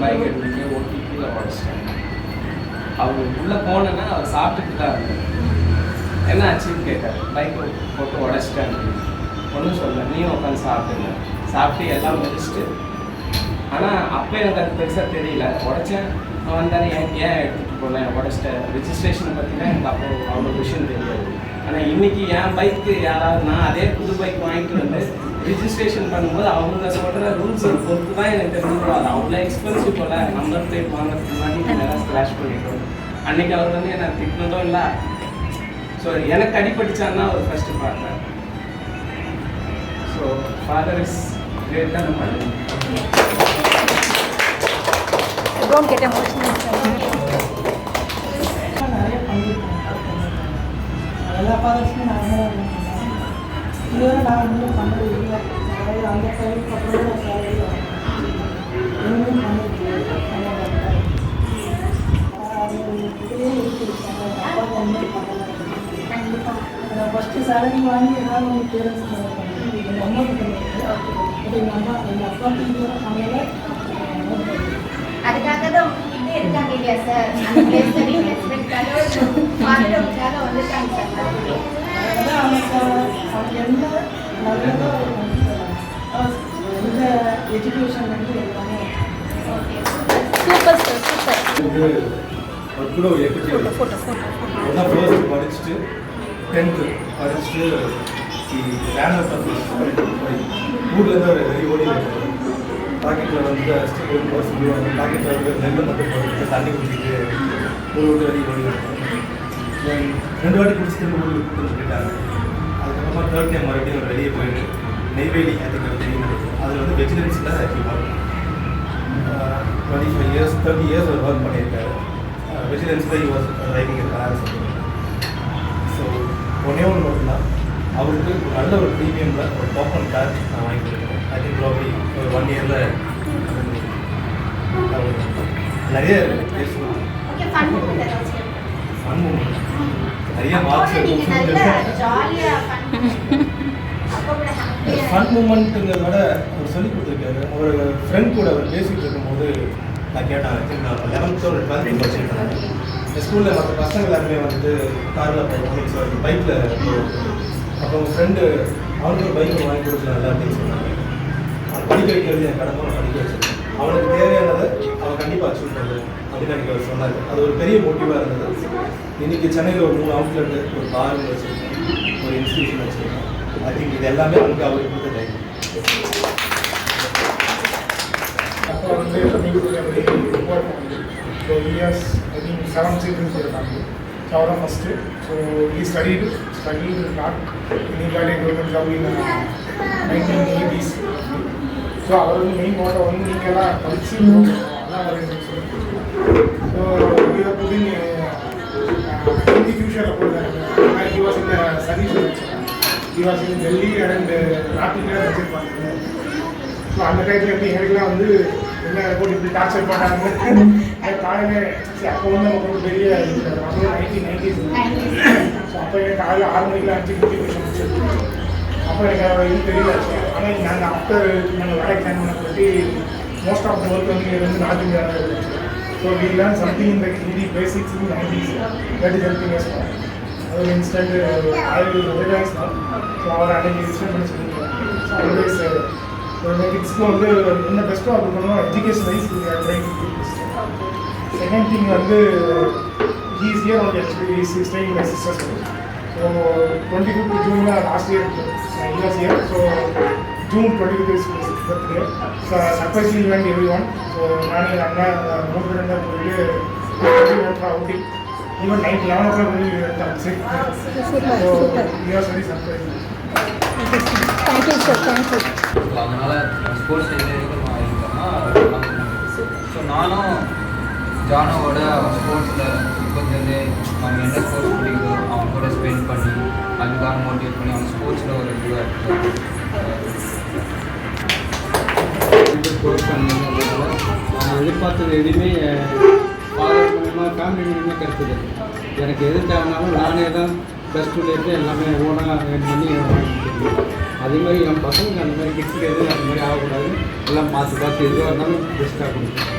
Bike எடுத்துட்டு ஓட்டி கீழே உடச்சிட்டாங்க. அவர் உள்ளே போனேன்னா அவர் சாப்பிட்டுட்டு தான் இருந்தார். என்ன ஆச்சுன்னு கேட்டார். பைக் போட்டு உடச்சிட்டாங்க. ஒன்றும் சொல்ல, நீயும் உட்காந்து சாப்பிட்டுங்க. சாப்பிட்டு எல்லாம் முடிச்சுட்டு, ஆனால் அப்போ எனக்கு அது பெருசாக தெரியல. உடச்சேன் வந்தானே ஏன் எடுத்துகிட்டு போனேன் உடச்சிட்டேன். ரிஜிஸ்ட்ரேஷனை பற்றினா எனக்கு அப்போ அவ்வளோ விஷயம் தெரியாது. ஆனால் இன்றைக்கி என் பைக்கு யாராவது நான் அதே புது பைக் வாங்கிட்டு வந்து ரிஜிஸ்ட்ரேஷன் பண்ணும்போது அவங்க சொல்கிற ரூல்ஸை பொறுத்து தான் எனக்கு தெரிஞ்சுக்கிறோம். அது அவ்வளோ எக்ஸ்பென்சிவ் போல் நம்பர் பிளேட் வாங்குறதுக்கு முன்னாடி நல்லா ஸ்க்ராஷ் பண்ணிட்டோம். அன்றைக்கி அவர் வந்து என்னை திட்டினதும் இல்லை. ஸோ எனக்கு அடிப்படிச்சான்னா அவர் ஃபஸ்ட்டு பார்த்தேன். ஸோ ஃபாதர் இஸ் கிரேட் தான் நம்ம நிறைய பண்ணியிருக்கேன். எல்லா ஃபாதர்ஸுமே நாங்கள் தான் இதுவரை நான் இன்னும் பண்ணது இல்லை. அதாவது அந்த டைமுக்கு அப்புறம் நான் சேலரி இன்னும் பண்ணியிருக்கேன். அது இதுலேயே எடுத்துருக்கேன். அப்பா ஒன்றும் பண்ணலை. நான் ஃபஸ்ட்டு சேலரி வாங்கி ஏதாவது உங்கள் பேரண்ட்ஸ் எங்கள் அம்மாவுக்கு பண்ணியிருக்கேன். பட் எங்கள் அப்பாவுக்கு இதுவரை பண்ணலை. அதுக்காக தான் உங்ககிட்ட இருக்காங்க இல்லையா சார்? அந்த பிளேஸ்ல ரெஸ்பெக்டாக மாற்றவுக்காக வந்துட்டாங்க சார். அதான் அவங்க என்ன நல்லதோ இந்த எஜுகேஷன் வந்து எல்லாமே சூப்பர் சார், சூப்பர். இது ஒரு கூட ஒரு எக்ஸ்பீரியன்ஸ். ஒன்றா ஃபர்ஸ்ட் படிச்சுட்டு 10th படிச்சுட்டு வேனர் பர்பஸ் ஊர்லேருந்து ஒரு வெளியே ஓடி பாக்கெட்டில் வந்து பாக்கெட்டில் வந்து நெல்லை மட்டும் போட்டு தண்ணி குடிச்சிட்டு ஊர் விட்டு வெளியே ஓடி 2 வாட்டி குடிச்சிட்டு ஊருக்கு கொடுத்துட்டு போயிட்டாங்க. அதுக்கப்புறமா 3rd டைம் மறுபடியும் வெளியே போயிட்டு நெய்வேலி அதுக்கு தெரியும். அதில் வந்து வெஜிடபிள்ஸில் ஆக்டிவாக 25 years 30 years அவர் ஒர்க் பண்ணியிருக்காரு. வெஜிடபிள்ஸில் வாஸ் ரைட்டிங் இருக்காரு. ஸோ ஒன்றே ஒன்று மட்டும்தான் அவருக்கு நல்ல ஒரு ப்ரீமியமில் ஒரு டோக்கன் கார் நான் வாங்கி கொடுக்குறேன். ஐ திங்க் ப்ராபப்லி ஒரு 1 yearல நிறைய பேசுவோம். நிறைய மார்க்ஸ் ஃபன் மூமெண்ட்டுங்கிறத விட அவர் சொல்லி கொடுத்துருக்காரு. அவர் ஃப்ரெண்ட் கூட அவர் பேசிகிட்டு இருக்கும்போது நான் கேட்டேன். ஐ திங்க் நான் 11th or 12th படிச்சுருக்கேன். என் ஸ்கூலில் மற்ற பசங்க எல்லாருமே வந்துட்டு காரில் போகிறோம், பைக்கில் போகிறோம். அப்போ உங்கள் ஃப்ரெண்டு அவனுக்கு ஒரு பைக் வாங்கி கொடுக்கலாம்ல அப்படின்னு சொன்னாங்க. அவன் படிக்க வைக்கிறது என் கடமை, நான் படிக்க வச்சிருக்கேன். அவனுக்கு தேவையானதை அவன் கண்டிப்பாக அச்சீவ் பண்ணுறது அப்படின்னு எனக்கு அவர் சொன்னார். அது ஒரு பெரிய மோட்டிவாக இருந்தது. இன்றைக்கி சென்னையில் ஒரு 3 அவுட்லெட்டு, ஒரு பார் வச்சுருக்கேன், ஒரு இன்ஸ்டியூஷன் வச்சுருக்கேன். ஐ திங்க் இது எல்லாமே அங்கே அவருக்கு கொடுத்த டைம். அப்போ வந்து ரிப்போர்ட் பண்ணுது. So years I think 7 children இருக்காங்க. ஸோ அவர் தான் first. So he studied not inequality government job in 1980s. So அவர் வந்து மெயின் மோட்டோ வந்து நீங்கள்லாம் படிச்சு எல்லாம் வருதுன்னு சொல்லி. ஸோ இவர் புதிங் ஹிந்தி ஃபியூச்சரில் போடுறாங்க. he was in the service வச்சுருக்காங்க. he was in Delhi and North India வச்சுருப்பாங்க. ஸோ அந்த டைத்தில் எப்படி எங்களுக்குலாம் வந்து என்ன போட்டு இப்படி டார்ச்சர் பண்ணாங்க காலையில். அப்போ வந்து நமக்கு ஒரு பெரிய 1990s. ஸோ அப்போ எனக்கு காலையில் 6 மணிக்கெலாம் 5 மணிக்கு முடிச்சிருக்கோம். அப்போ எனக்கு இது தெரியல. ஆனால் நாங்கள் ஆஃப்டர் நாங்கள் வேலைக்கு ஜாயின் பண்ண பற்றி மோஸ்ட் ஆஃப் த ஒர்க் வந்து இங்கே வந்து நார்த் இந்தியாவில் இருந்துச்சு. ஸோ வி லேர்ன் சம்திங் இந்த Hindi basics in 90s. That is helping as. அது ஒரு இன்ஸ்டன்ட் ரிலையன்ஸ் தான். ஸோ அவர் அன்றைக்கி இன்ஸ்டன்ட் பண்ணி சொல்லியிருக்காங்க. ஸோ ஆல்வேஸ் கிட்ஸ்க்கு வந்து என்ன பெஸ்ட்டோ அது பண்ணணும். எஜுகேஷன் வைஸ் செகண்ட் திங் வந்து ஹீஸ் இயர் வந்து actually is staying my sisters. So 25th June last year years year. So June 25th is birthday. So surprisingly event everyone. So நான் எங்கள் அண்ணா 3 பேர் இருந்தால் போயிட்டு அவுட்டிங் ஈவன் நைட் 11 o'clock வந்து so years very surprise. Thank you sir, thank you. அதனால் sports இன்ஜினியரிங்கும் நான் இருக்கேன்னா so நானும் ஜானோவோட ஸ்போர்ட்ஸில் இப்போதுலேருந்தே அவங்க என்ன ஸ்போர்ட்ஸ் பிடிக்குதோ அவங்க கூட ஸ்பெண்ட் பண்ணி அதுக்காக மோட்டிவேட் பண்ணி அவங்க ஸ்போர்ட்ஸில் ஒரு இதுவாக ஸ்போர்ட்ஸ் பண்ணுறதுனால நான் எதிர்பார்த்தது எதுவுமே ஃபாதர் மூலமாக ஃபேமிலி மூலியமாக கிடைச்சது. எனக்கு எது தேவைனாலும் நானே தான் ப்ளஸ் 2லேருந்து எல்லாமே ஓனாக ஏர்ன் பண்ணி வாங்கிக்கிறேன். அதேமாதிரி என் பசங்களுக்கு அந்த மாதிரி கிட்ஸுக்கு எதுவும் அந்த மாதிரி ஆகக்கூடாது. எல்லாம் பார்த்து எதுவாக இருந்தாலும் பெஸ்ட்டாக கொடுக்கும்.